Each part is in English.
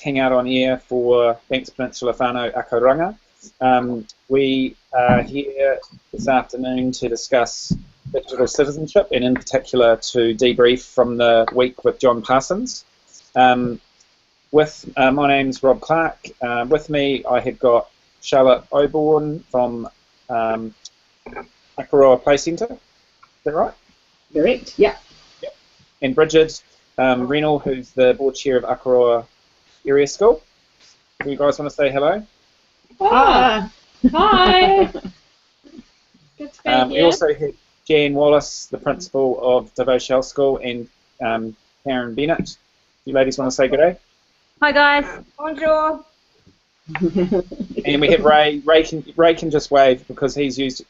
hang out on air for Banks Peninsula Whanau Akaranga. We are here this afternoon to discuss digital citizenship, and in particular to debrief from the week with John Parsens. My name's Rob Clark. With me I have got Charlotte Oborn from Akaroa Play Centre. Is that right? Correct, yeah. Yep. And Bridget Renal, who's the board chair of Akaroa Area School. Do you guys want to say hello? Hi. Good to be here. We also have Jan Wallace, the principal of Devoshell School, and Karen Bennett. You ladies want to say good day? Hi guys. Bonjour. And we have Ray. Ray can just wave because he's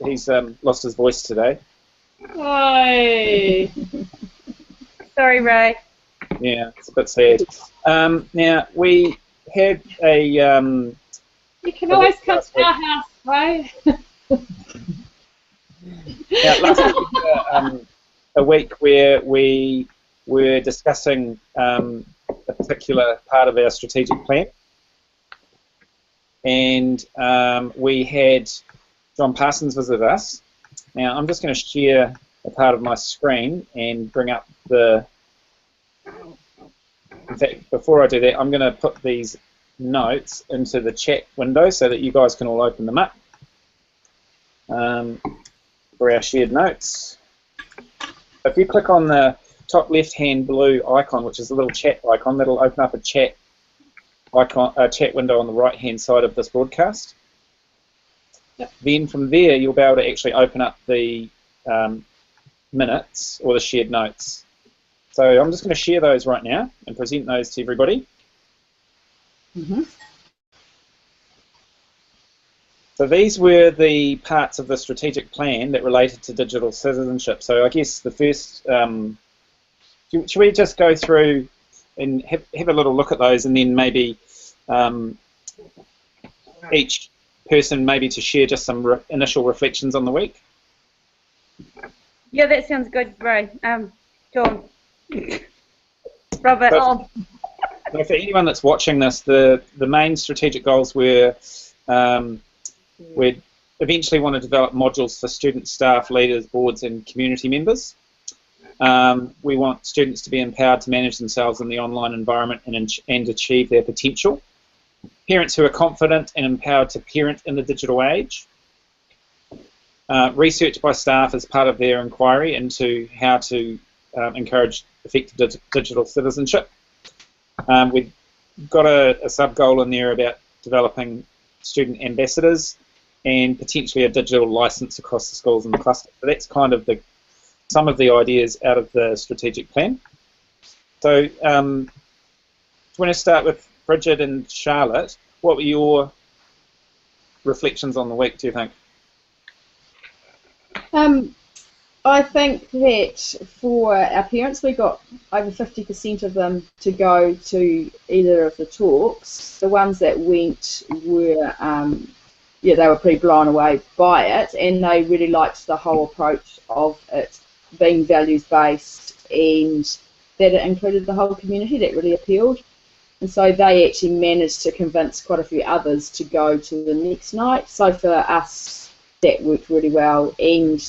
lost his voice today. Hi. Sorry, Ray. Yeah, it's a bit sad. Now we had a. You can always come to our house, Ray. Now, last week was a week where we were discussing a particular part of our strategic plan, and we had John Parsens visit us. Now, I'm just going to share a part of my screen and bring up the. In fact, before I do that, I'm going to put these notes into the chat window so that you guys can all open them up for our shared notes. If you click on the top left-hand blue icon, which is a little chat icon, that'll open up a chat icon, a chat window on the right-hand side of this broadcast. Yep. Then from there, you'll be able to actually open up the minutes or the shared notes. So I'm just going to share those right now and present those to everybody. Mm-hmm. So these were the parts of the strategic plan that related to digital citizenship. So I guess the first, should we just go through and have a little look at those, and then maybe each person maybe to share just some initial reflections on the week? Yeah, that sounds good, Ray. John. Robert. So for anyone that's watching this, the main strategic goals were we eventually want to develop modules for students, staff, leaders, boards and community members. We want students to be empowered to manage themselves in the online environment and achieve their potential. Parents who are confident and empowered to parent in the digital age. Research by staff as part of their inquiry into how to encourage effective digital citizenship. We've got a sub-goal in there about developing student ambassadors and potentially a digital license across the schools and the cluster. So that's kind of some of the ideas out of the strategic plan. So do you want to start with Bridget and Charlotte? What were your reflections on the week, do you think? I think that for our parents, we got over 50% of them to go to either of the talks. The ones that went were, yeah, they were pretty blown away by it, and they really liked the whole approach of it being values-based and that it included the whole community. That really appealed. And so they actually managed to convince quite a few others to go to the next night. So for us, that worked really well. And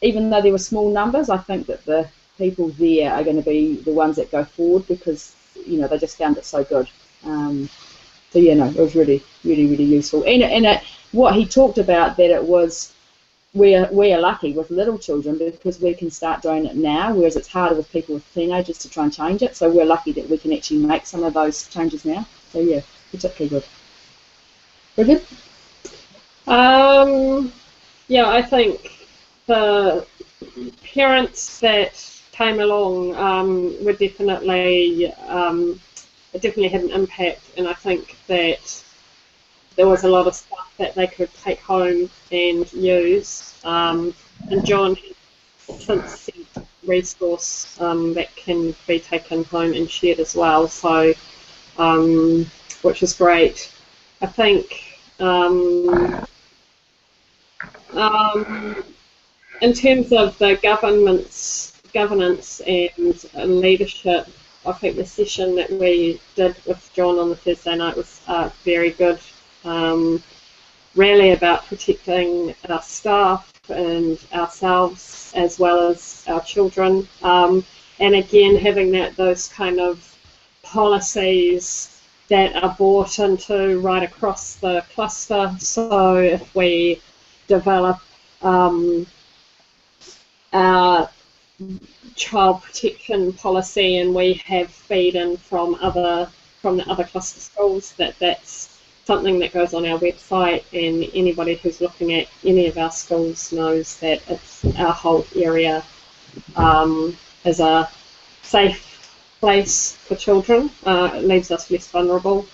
even though there were small numbers, I think that the people there are going to be the ones that go forward because, you know, they just found it so good. So, yeah, no, it was really, really, really useful. And what he talked about, that it was, we are lucky with little children because we can start doing it now, whereas it's harder with people with teenagers to try and change it. So we're lucky that we can actually make some of those changes now. So, yeah, particularly good. Bridget? Yeah, I think the parents that came along were definitely it definitely had an impact, and I think that there was a lot of stuff that they could take home and use. And John has since sent a resource that can be taken home and shared as well. So, which is great. I think. In terms of the governance and leadership, I think the session that we did with John on the Thursday night was very good. Really about protecting our staff and ourselves as well as our children. And again, having those kind of policies that are brought into right across the cluster. So if we develop our child protection policy and we have feed-in from the other cluster schools, that's something that goes on our website, and anybody who's looking at any of our schools knows that it's our whole area is a safe place for children. It leaves us less vulnerable.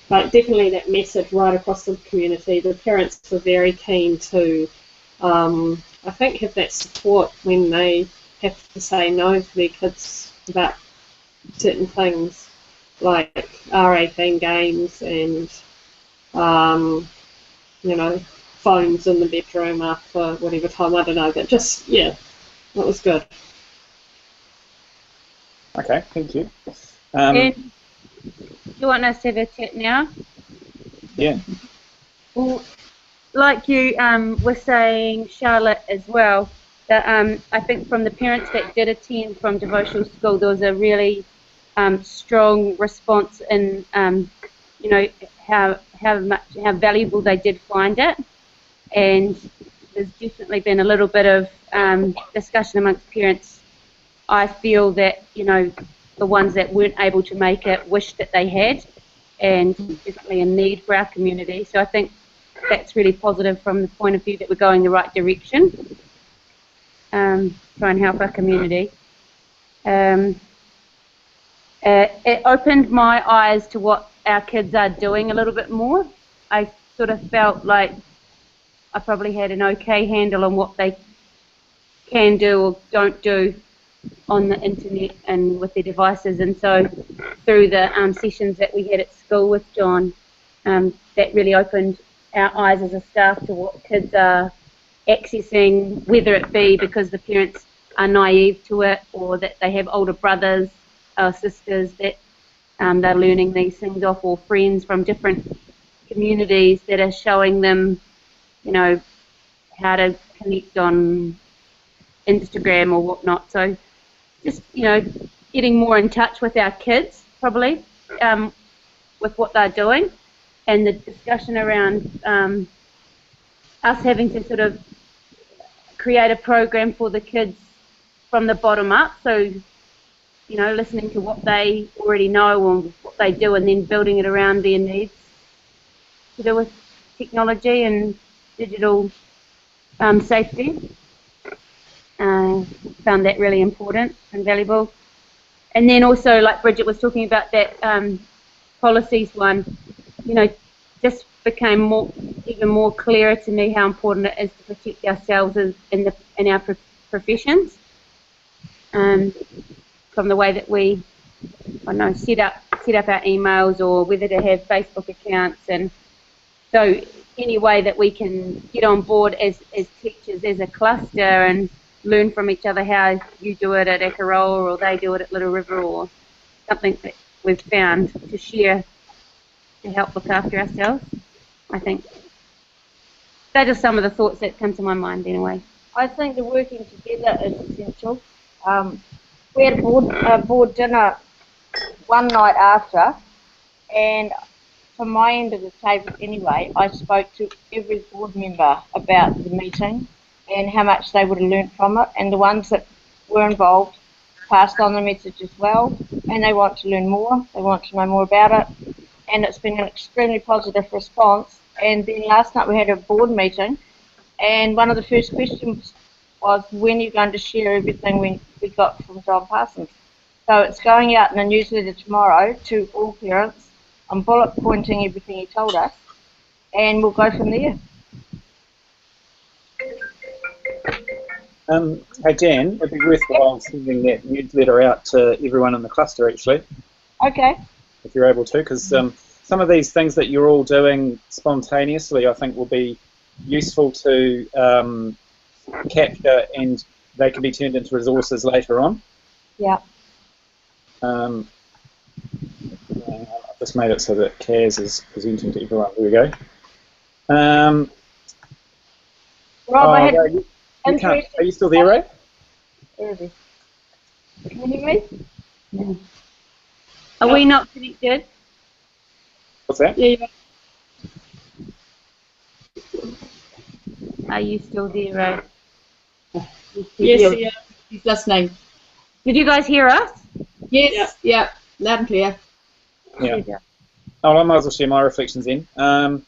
But definitely that message right across the community. The parents were very keen to, I think, have that support when they have to say no to their kids about certain things like R18 games and phones in the bedroom after whatever time, I don't know, but just, yeah, that was good. Okay, thank you. And you want us to have a chat now? Yeah. Well, like you were saying, Charlotte, as well, that I think from the parents that did attend from devotional school, there was a really strong response in, how valuable they did find it, and there's definitely been a little bit of discussion amongst parents. I feel that the ones that weren't able to make it wish that they had, and definitely a need for our community. So I think that's really positive from the point of view that we're going the right direction. Try and help our community. It opened my eyes to what our kids are doing a little bit more. I sort of felt like I probably had an okay handle on what they can do or don't do on the internet and with their devices, and so through the sessions that we had at school with John, that really opened our eyes as a staff to what kids are accessing, whether it be because the parents are naive to it or that they have older brothers or sisters that they're learning these things off, or friends from different communities that are showing them, how to connect on Instagram or whatnot. So just, getting more in touch with our kids, probably, with what they're doing, and the discussion around us having to sort of create a program for the kids from the bottom up. So, listening to what they already know and what they do, and then building it around their needs to do with technology and digital safety. Found that really important and valuable. And then also, like Bridget was talking about, that policies one, just became even more clearer to me how important it is to protect ourselves in our professions. From the way that we, set up our emails, or whether to have Facebook accounts, and so any way that we can get on board as teachers, as a cluster, and learn from each other how you do it at Akaroa or they do it at Little River, or something that we've found to share to help look after ourselves. I think those are some of the thoughts that come to my mind anyway. I think the working together is essential. We had a board dinner one night after, and from my end of the table anyway, I spoke to every board member about the meeting and how much they would have learnt from it, and the ones that were involved passed on the message as well, and they want to learn more, they want to know more about it, and it's been an extremely positive response. And then last night we had a board meeting, and one of the first questions was, when are you going to share everything we got from John Parsens? So it's going out in a newsletter tomorrow to all parents. I'm bullet pointing everything he told us, and we'll go from there. Hey Jan, it'd be worthwhile sending that newsletter out to everyone in the cluster, actually. Okay. If you're able to, because some of these things that you're all doing spontaneously, I think, will be useful to capture, and they can be turned into resources later on. Yeah. I've just made it so that Kaz is presenting to everyone. There we go. Rob, I had Ray, you can't. interesting. Are you still there, Ray? There it is. Can you hear me? Are we not connected? What's that? Yeah. Are you still there, Ray? Yes, He's listening. Did you guys hear us? Yes, yeah, loud and clear. Yeah. Oh, I might as well share my reflections then. I'm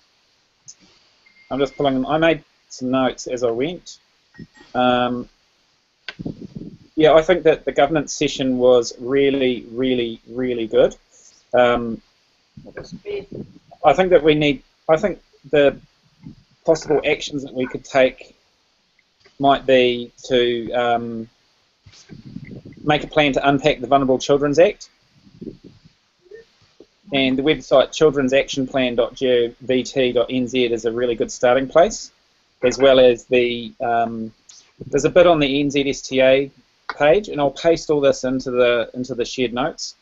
just pulling them. I made some notes as I went. Yeah, I think that the governance session was really, really, really good. I think that I think the possible actions that we could take might be to make a plan to unpack the Vulnerable Children's Act. And the website childrensactionplan.govt.nz is a really good starting place, as well as there's a bit on the NZSTA page, and I'll paste all this into the shared notes,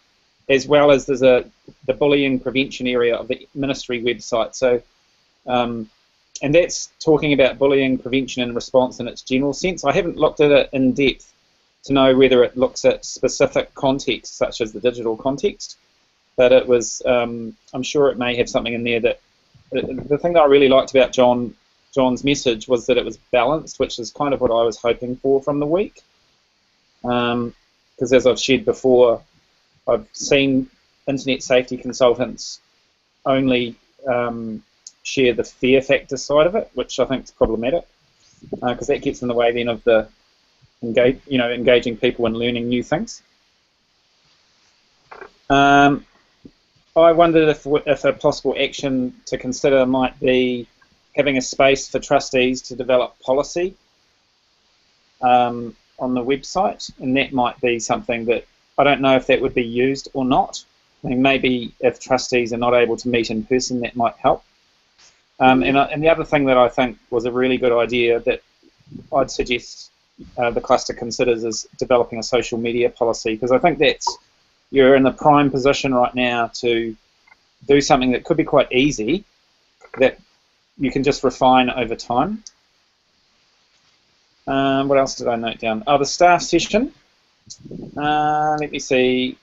as well as there's the bullying prevention area of the ministry website. So, and that's talking about bullying prevention and response in its general sense. I haven't looked at it in depth to know whether it looks at specific contexts, such as the digital context. But it was, I'm sure it may have something in there that, the thing that I really liked about John's message was that it was balanced, which is kind of what I was hoping for from the week. Because as I've shared before, I've seen internet safety consultants only share the fear factor side of it, which I think is problematic, because that gets in the way then of the engaging people in learning new things. I wondered if a possible action to consider might be having a space for trustees to develop policy on the website, and that might be something that I don't know if that would be used or not. I mean, maybe if trustees are not able to meet in person, that might help. And the other thing that I think was a really good idea that I'd suggest the cluster considers is developing a social media policy, because I think you're in the prime position right now to do something that could be quite easy, that you can just refine over time. What else did I note down? Oh, the staff session. Let me see.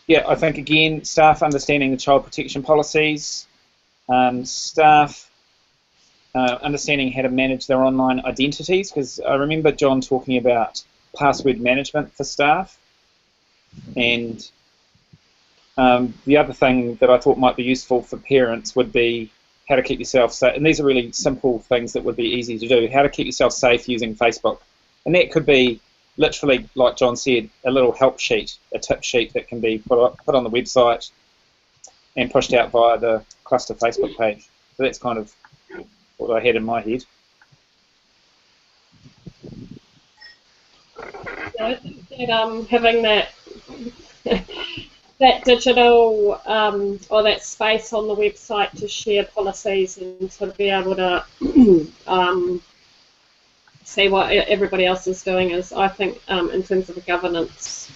Yeah, I think again, staff understanding the child protection policies, staff understanding how to manage their online identities, because I remember John talking about password management for staff, and the other thing that I thought might be useful for parents would be how to keep yourself safe, and these are really simple things that would be easy to do, how to keep yourself safe using Facebook, and that could be literally, like John said, a little help sheet, a tip sheet that can be put on the website and pushed out via the cluster Facebook page. So that's kind of what I had in my head. Yeah, I think that having that that digital or that space on the website to share policies and to be able to see what everybody else is doing is, I think, in terms of a governance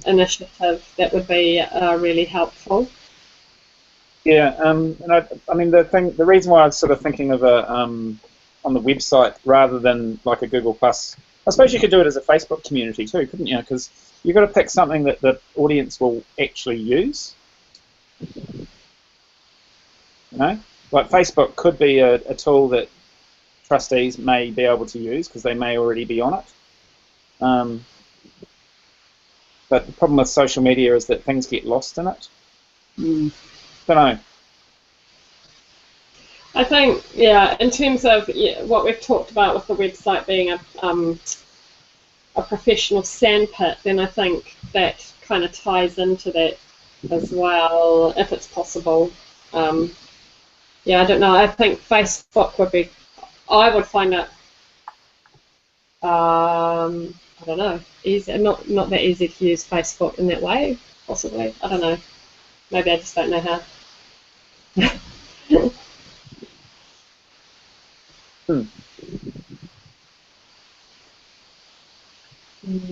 initiative, that would be really helpful. Yeah, and I mean the reason why I was sort of thinking of a on the website rather than like a Google Plus, I suppose you could do it as a Facebook community too, couldn't you? Because you've got to pick something that the audience will actually use. You know, like Facebook could be a tool that trustees may be able to use because they may already be on it. But the problem with social media is that things get lost in it. Don't know. I think, yeah, in terms of what we've talked about with the website being a professional sandpit, then I think that kind of ties into that as well, if it's possible. Yeah, I don't know. I think Facebook would be, I would find it, I don't know, easy, not that easy to use Facebook in that way, possibly. I don't know. Maybe I just don't know how.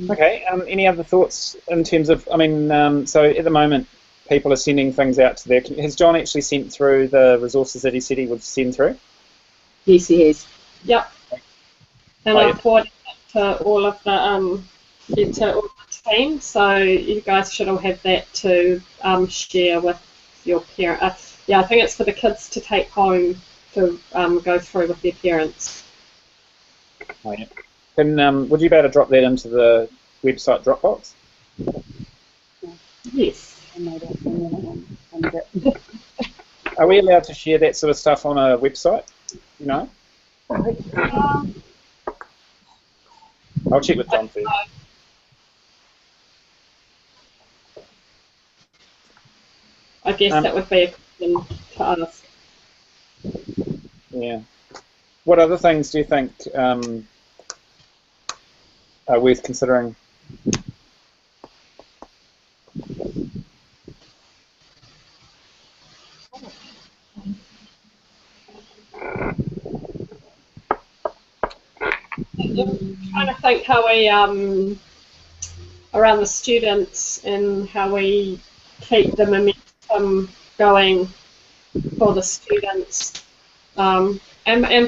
Okay. Any other thoughts in terms of? I mean, so at the moment, people are sending things out to their. Has John actually sent through the resources that he said he would send through? Yes, he has. Yep. And Oh, I yeah. forwarded it to all of the team, so you guys should all have that to share with your parent. Yeah, I think it's for the kids to take home to go through with their parents. Oh, yeah. Can would you be able to drop that into the website Dropbox? Yes. Are we allowed to share that sort of stuff on a website? You know? I'll check with John first. I guess that would be a question to ask. Yeah. What other things do you think are worth considering? Trying to think how we around the students and how we keep the momentum going for the students, and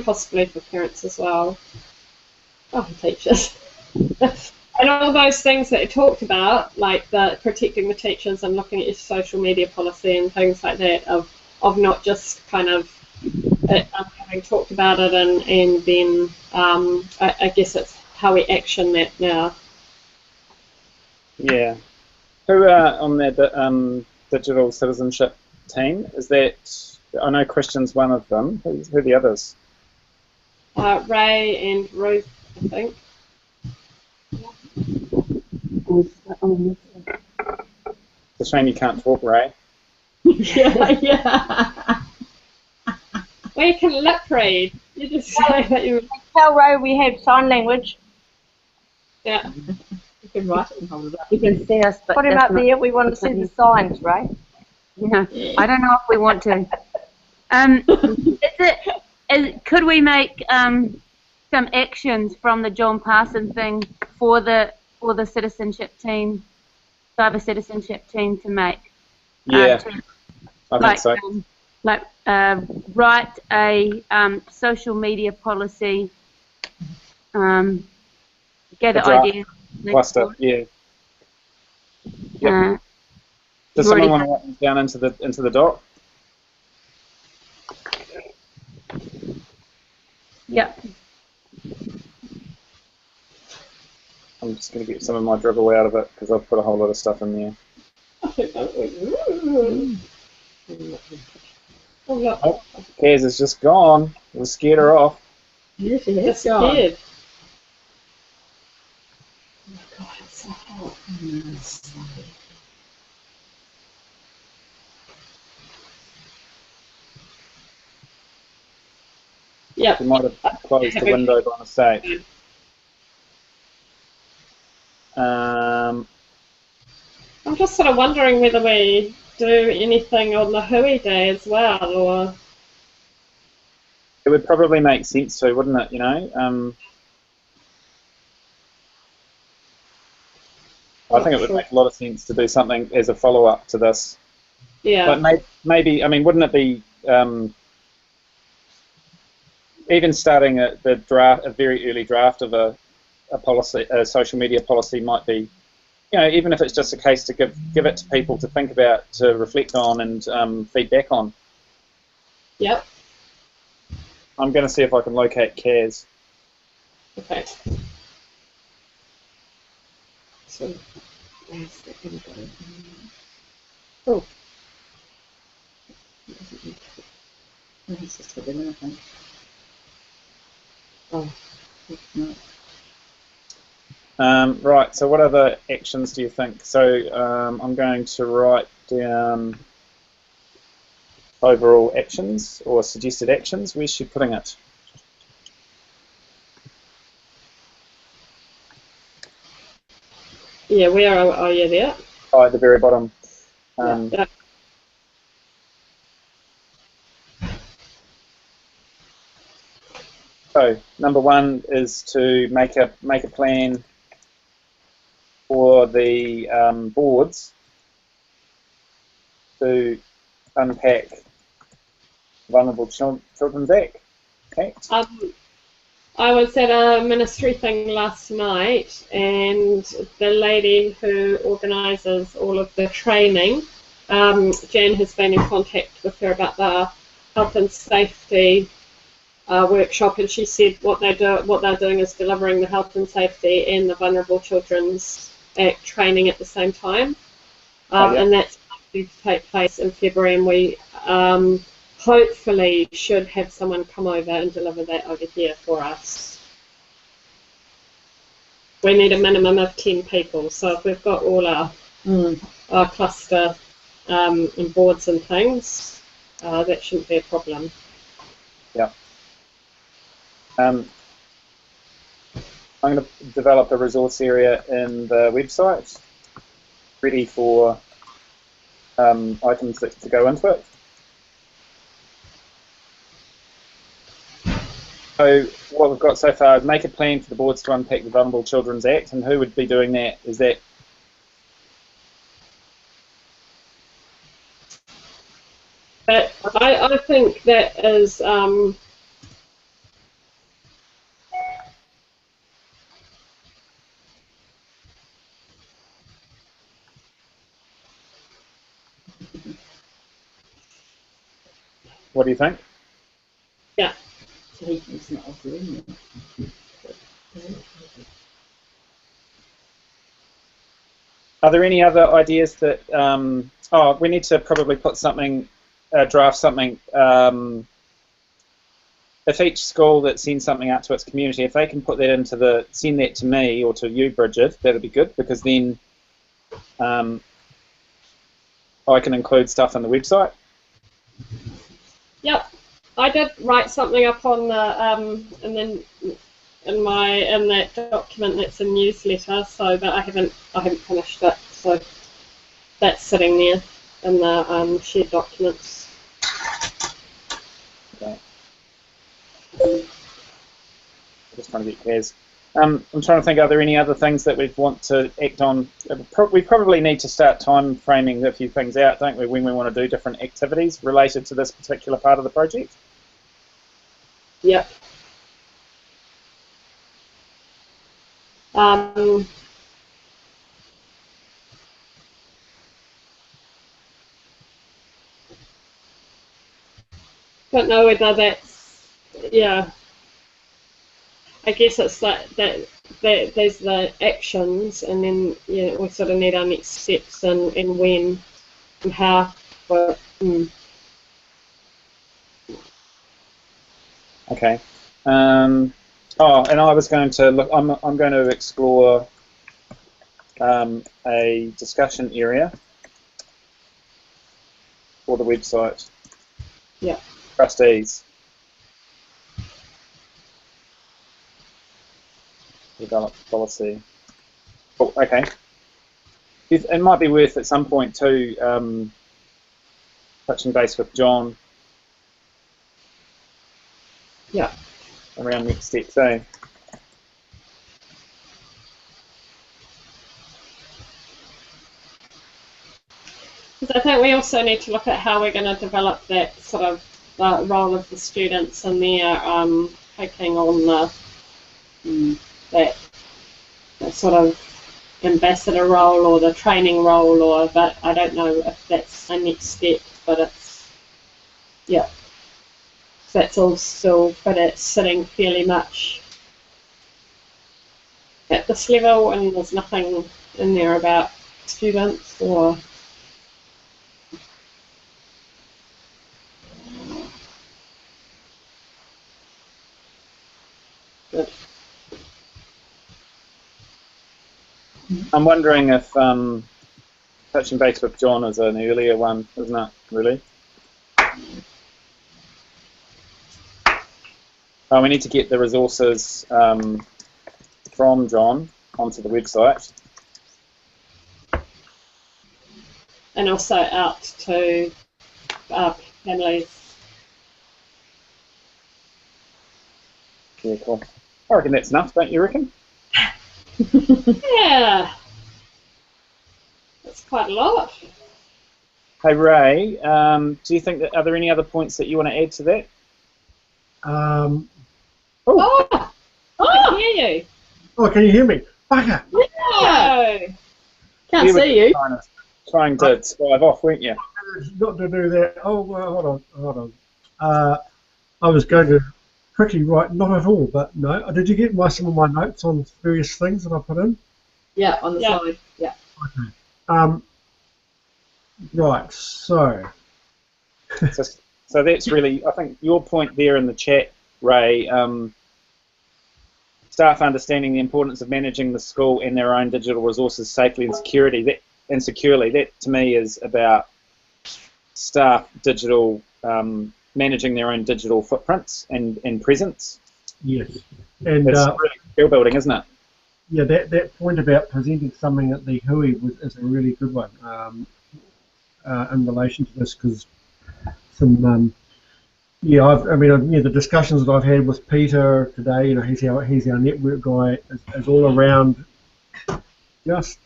possibly for parents as well. Oh, teachers. And all those things that you talked about, like the protecting the teachers and looking at your social media policy and things like that, of not just kind of having talked about it and then I guess it's how we action that now. Yeah. Who are on the digital citizenship team? Is that, I know Christian's one of them. Who are the others? Ray and Ruth, I think. It's a shame you can't talk, Ray. Yeah. Well, you can lip read. You just say that you. Tell Ray we have sign language. Yeah. You can write it and hold it up. You can see us, but Put him just up not- there. We want to see the signs, Ray. Yeah, I don't know if we want to. Could we make some actions from the John Parsens thing for the citizenship team, cyber citizenship team to make? Yeah, I think like, so. Write a social media policy, gather A draft ideas. cluster, yeah. Yep. Does someone want to write them down into the doc? Yep. I'm just going to get some of my dribble out of it because I've put a whole lot of stuff in there. Oh, Kaz is just gone. We scared her off. Yeah, she has Just gone. scared. Oh my God, it's so hot. Yeah. She might have closed the window by mistake. I'm just sort of wondering whether we do anything on the Hui Day as well, or It would probably make sense to, wouldn't it? You know, I think it would make a lot of sense to do something as a follow-up to this. yeah. But maybe, I mean, wouldn't it be even starting a very early draft of a policy, a social media policy might be, you know, even if it's just a case to give it to people to think about, to reflect on, and feedback on. Yep. I'm going to see if I can locate Kaz. Okay. So, where's the everybody? Oh. Oh, he's just put them in, I think. Oh, no. Right, so what other actions do you think? So I'm going to write down overall actions or suggested actions. Where's she putting it? Yeah, where are you there? Oh, at the very bottom. Yeah. So number one is to make a plan for the boards to unpack Vulnerable Children's Act. I was at a ministry thing last night, and the lady who organises all of the training, Jan has been in contact with her about the health and safety workshop, and she said what they're doing is delivering the health and safety and the Vulnerable Children's Act training at the same time, and that's likely to take place in February, and we hopefully should have someone come over and deliver that over here for us. We need a minimum of 10 people, so if we've got all our cluster and boards and things, that shouldn't be a problem. Yeah. I'm going to develop a resource area in the website ready for items to go into it. So what we've got so far is make a plan for the boards to unpack the Vulnerable Children's Act, and who would be doing that? Is that I think that is what do you think? yeah. Are there any other ideas that? We need to probably put something, draft something. If each school that sends something out to its community, if they can put that send that to me or to you, Bridget, that'd be good, because then I can include stuff on the website. Yep, I did write something up on the and then in that document that's a newsletter, so but I haven't finished it, so that's sitting there in the shared documents. Okay. Just trying to get Kaz. I'm trying to think, are there any other things that we'd want to act on? We probably need to start time framing a few things out, don't we, when we want to do different activities related to this particular part of the project? Yep. Don't know whether that's, yeah. I guess it's that there's the actions, and then we sort of need our next steps and when and how. But, Okay. And I was going to look. I'm going to explore a discussion area for the website. Yeah. Trustees. Develop policy. Oh, okay. It might be worth at some point too touching base with John. Yeah. Around next steps, eh? Because I think we also need to look at how we're going to develop that sort of role of the students and their taking on that sort of ambassador role or the training role, but I don't know if that's a next step, but it's, yeah, that's all still, but it's sitting fairly much at this level, and there's nothing in there about students or. Good. I'm wondering if touching base with John is an earlier one, isn't it, really? We need to get the resources from John onto the website. And also out to families. Yeah, cool. I reckon that's enough, don't you reckon? Yeah. It's quite a lot. Hey Ray, do you think that are there any other points that you want to add to that? Oh, I can hear you. Oh, can you hear me? Bugger! No. Can't You were see you. trying to strive off, weren't you? Not to do that. Oh, well, hold on. I was going to quickly write, not at all, but no. Did you get some of my notes on various things that I put in? Yeah, on the Yeah. side. Yeah. Okay. Right, so. So that's really, I think your point there in the chat, Ray, staff understanding the importance of managing the school and their own digital resources safely and securely, that to me is about staff managing their own digital footprints and presence. Yes. And It's really skill building, isn't it? yeah, that point about presenting something at the Hui is a really good one in relation to this, because some the discussions that I've had with Peter today, you know, he's our network guy, is all around just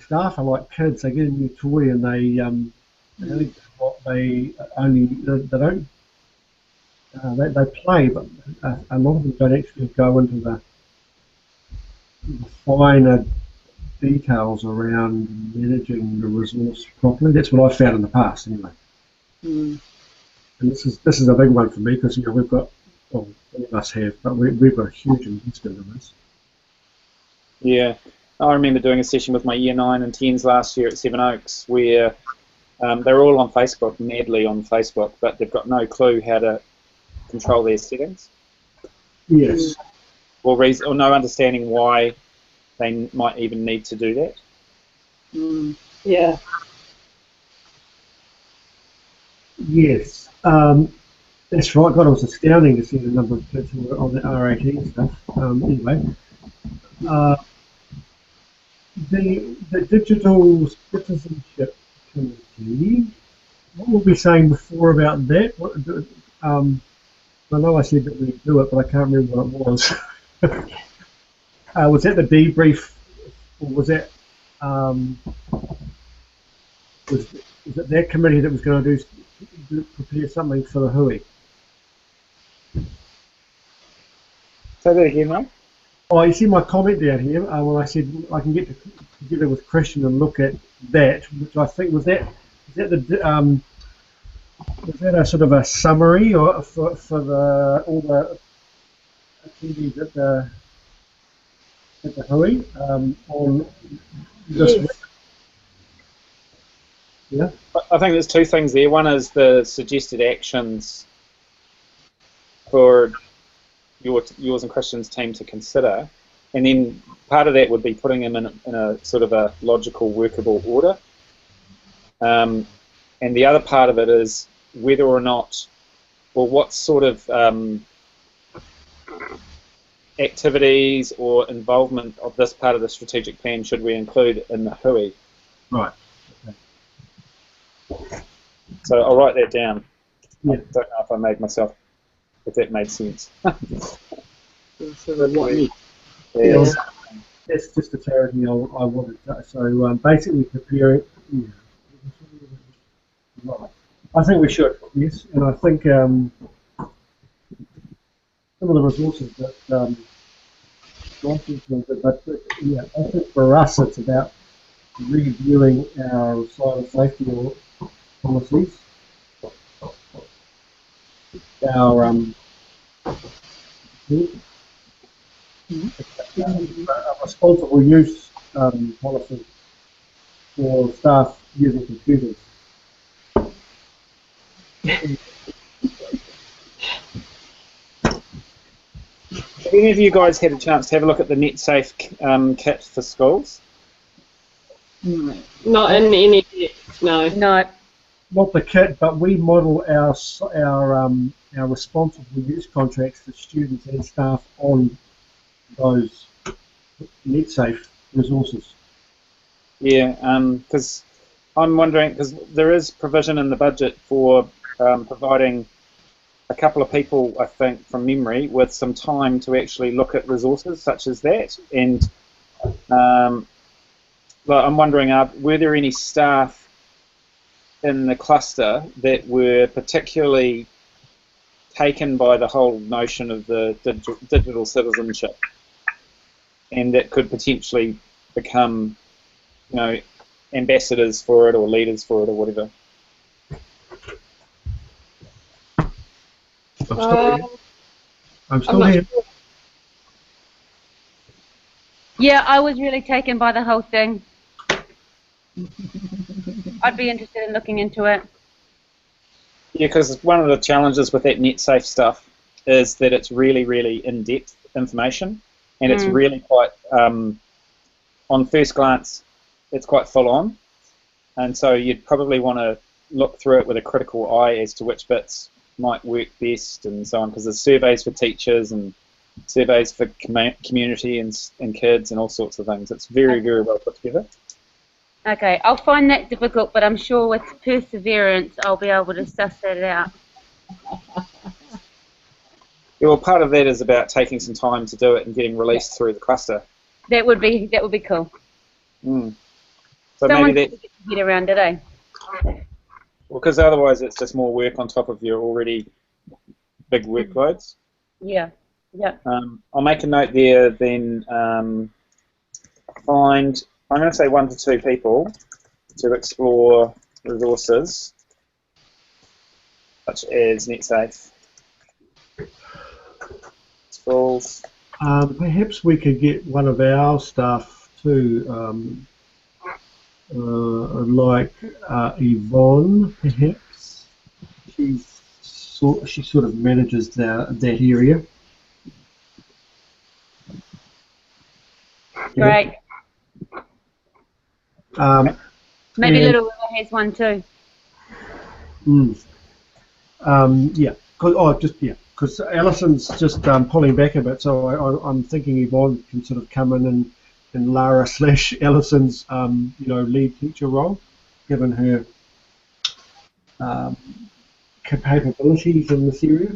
staff are like kids. They get a new toy and they only do what they don't. They play, but a lot of them don't actually go into the finer details around managing the resource properly. That's what I've found in the past, anyway. Mm. And this is a big one for me, because we've got, well, all of us have, but we've got a huge investment in this. Yeah. I remember doing a session with my year 9 and 10s last year at Seven Oaks where they're all on Facebook, madly on Facebook, but they've got no clue how to control their settings. Yes. Or no understanding why they might even need to do that. Mm. Yeah. Yes. That's right. God, it was astounding to see the number of kids who were on the R18 stuff. Anyway. The digital citizenship committee, what were we saying before about that? I know I said that we'd do it, but I can't remember what it was. Was that the debrief, or was that was it that committee that was going to prepare something for the Hui? Say that again, mate. Oh, you see my comment down here. Well, I said I can get together with Christian and look at that, which I think was that a sort of a summary or for all the attendees at the Hui on this week? Yeah. I think there's two things there. One is the suggested actions for yours and Christian's team to consider, and then part of that would be putting them in a sort of a logical, workable order. And the other part of it is whether or not, or what sort of activities or involvement of this part of the strategic plan should we include in the Hui. Right. So I'll write that down. Yeah. I don't know if that made sense. Sort of what next? Yeah. That's just the clarity I wanted. So basically preparing. Yeah. Right. I think we should, yes, and I think some of the resources that but yeah, I think for us it's about reviewing our cyber safety policies, our responsible use policy for staff using computers. Have any of you guys had a chance to have a look at the NetSafe kit for schools? No. Not in any depth, no. No. Not the kit, but we model our responsible use contracts for students and staff on those NetSafe resources. Yeah, because I'm wondering, because there is provision in the budget for providing a couple of people, I think, from memory, with some time to actually look at resources such as that. And I'm wondering, were there any staff in the cluster that were particularly taken by the whole notion of the digital citizenship, and that could potentially become, ambassadors for it or leaders for it or whatever? I'm still here. Yeah, I was really taken by the whole thing. I'd be interested in looking into it. Yeah, because one of the challenges with that NetSafe stuff is that it's really, really in-depth information, and it's really quite, on first glance, it's quite full-on, and so you'd probably want to look through it with a critical eye as to which bits might work best and so on, because there's surveys for teachers and surveys for community and kids and all sorts of things. It's very, very well put together. Okay, I'll find that difficult, but I'm sure with perseverance I'll be able to suss that out. Yeah, well, part of that is about taking some time to do it and getting released through the cluster. That would be cool. So Someone maybe to get around it, eh? Well, because otherwise it's just more work on top of your already big workloads. Yeah, yeah. I'll make a note there then. Find, I'm going to say 1 to 2 people to explore resources such as NetSafe. Schools. Perhaps we could get one of our staff too, like Yvonne, perhaps. She sort of manages that area. Great. Maybe Little River has one too. Yeah. Because Alison's just pulling back a bit, so I'm thinking Yvonne can sort of come in Lara / Alison's lead teacher role, given her capabilities in this area,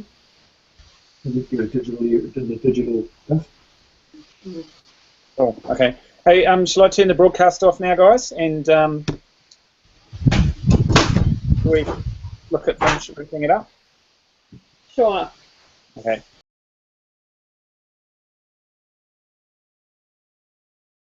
in the digital stuff. Oh, okay. Hey, shall I turn the broadcast off now, guys? And we look at wrapping it up? Sure. Okay.